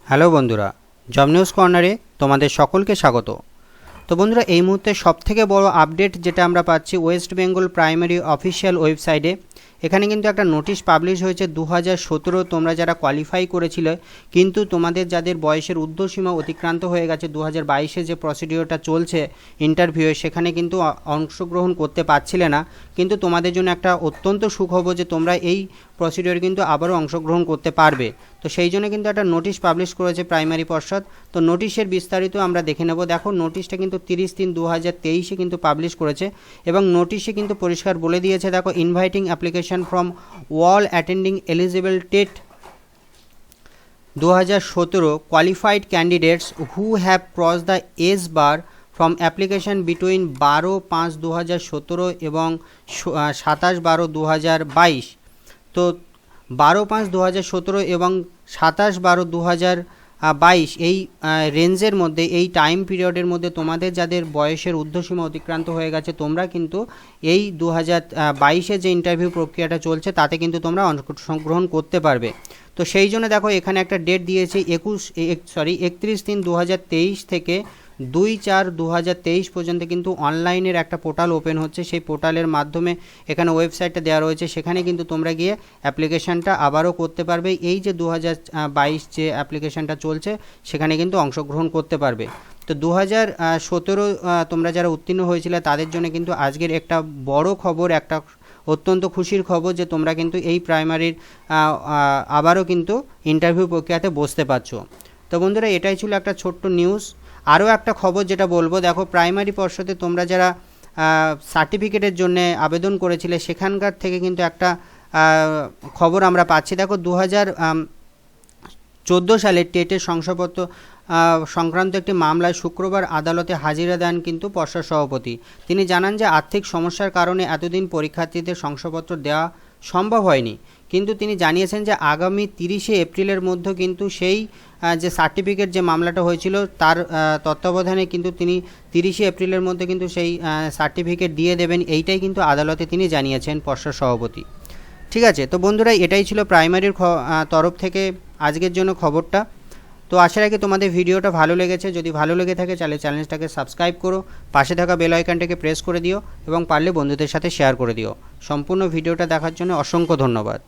Hello বন্ধুরা, job news কর্নারে তোমাদের সকলকে স্বাগত। তো বন্ধুরা, এই মুহূর্তে সবথেকে বড় আপডেট যেটা আমরা পাচ্ছি ওয়েস্ট বেঙ্গল প্রাইমারি অফিসিয়াল ওয়েবসাইটে, এখানে কিন্তু একটা নোটিশ পাবলিশ হয়েছে 2017। তোমরা যারা কোয়ালিফাই করেছিলে কিন্তু তোমাদের যাদের বয়সের ঊর্ধ্বসীমা অতিক্রান্ত হয়ে গেছে, 2022-এ যে প্রসিডিওরটা চলছে ইন্টারভিউয়ে, সেখানে কিন্তু অংশগ্রহণ করতে পারছিলে না, কিন্তু তোমাদের জন্য একটা অত্যন্ত সুখবর যে তোমরা এই প্রসিডিওরে কিন্তু আবারও অংশগ্রহণ করতে পারবে। তো সেই জন্য কিন্তু একটা নোটিশ পাবলিশ করেছে প্রাইমারি পর্ষদ। তো নোটিশের বিস্তারিত আমরা দেখে নেব। দেখো, নোটিশটা কিন্তু 30/3/2023-এ কিন্তু পাবলিশ করেছে এবং নোটিশে কিন্তু পরিষ্কার বলে দিয়েছে, দেখো, inviting application from all attending eligible TET 2017 qualified candidates who have crossed the age bar from application between 12/5/2017 এবং 27/12/2022। তো 12/5/2017 এবং 27/12/2022 এই রেঞ্জের মধ্যে, এই টাইম পিরিয়ডের মধ্যে তোমাদের যাদের বয়সের ঊর্ধ্বসীমা অতিক্রান্ত হয়ে গেছে, তোমরা কিন্তু এই 2022-এ যে ইন্টারভিউ প্রক্রিয়াটা চলছে তাতে কিন্তু তোমরা অংশগ্রহণ করতে পারবে। তো সেই জন্য দেখো, এখানে একটা ডেট দিয়েছে 31/3/2023 থেকে 2/4/2023 পর্যন্ত কিন্তু অনলাইনের একটা পোর্টাল ওপেন হচ্ছে। সেই পোর্টালের মাধ্যমে এখানে ওয়েবসাইটটা দেওয়া রয়েছে, সেখানে কিন্তু তোমরা গিয়ে অ্যাপ্লিকেশানটা আবারও করতে পারবে। এই যে 2022 যে অ্যাপ্লিকেশানটা চলছে সেখানে কিন্তু অংশগ্রহণ করতে পারবে। তো 2017 তোমরা যারা উত্তীর্ণ হয়েছিলে তাদের জন্য কিন্তু আজকের একটা বড় খবর, একটা অত্যন্ত খুশির খবর যে তোমরা কিন্তু এই প্রাইমারির আবারও কিন্তু ইন্টারভিউ প্রক্রিয়াতে বসতে পারছো। তো বন্ধুরা, এটাই ছিল একটা ছোট্ট নিউজ। আরও একটা খবর যেটা বলবো, দেখো, প্রাইমারি পর্ষদে তোমরা যারা সার্টিফিকেটের জন্য আবেদন করেছিলে সেখানকার থেকে কিন্তু একটা খবর আমরা পাচ্ছি। দেখো, 2014 সালে টেটের শংসাপত্র সংক্রান্ত একটি মামলায় শুক্রবার আদালতে হাজিরা দেন কিন্তু পর্ষদ সভাপতি। তিনি জানান যে আর্থিক সমস্যার কারণে এতদিন পরীক্ষার্থীদের শংসাপত্র দেওয়া সম্ভব হয়নি, কিন্তু তিনি জানিয়েছেন যে আগামী 30শে এপ্রিলের মধ্যে কিন্তু সেই যে সার্টিফিকেট যে মামলাটা হয়েছিল তার তত্ত্বাবধানে কিন্তু তিনি 30শে এপ্রিলের মধ্যে কিন্তু সেই সার্টিফিকেট দিয়ে দেবেন, এইটাই কিন্তু আদালতে তিনি জানিয়েছেন পর্ষদ সভাপতি। ঠিক আছে, তো বন্ধুরা, এটাই ছিল প্রাইমারির তরফ থেকে আজকের জন্য খবরটা। তো আশা রাখি তোমাদের ভিডিওটা ভালো লেগেছে। যদি ভালো লেগে থাকে তাহলে চ্যানেলটাকে সাবস্ক্রাইব করো, পাশে থাকা বেল আইকনটাকে প্রেস করে দিও এবং পারলে বন্ধুদের সাথে শেয়ার করে দিও। সম্পূর্ণ ভিডিওটা দেখার জন্য অসংখ্য ধন্যবাদ।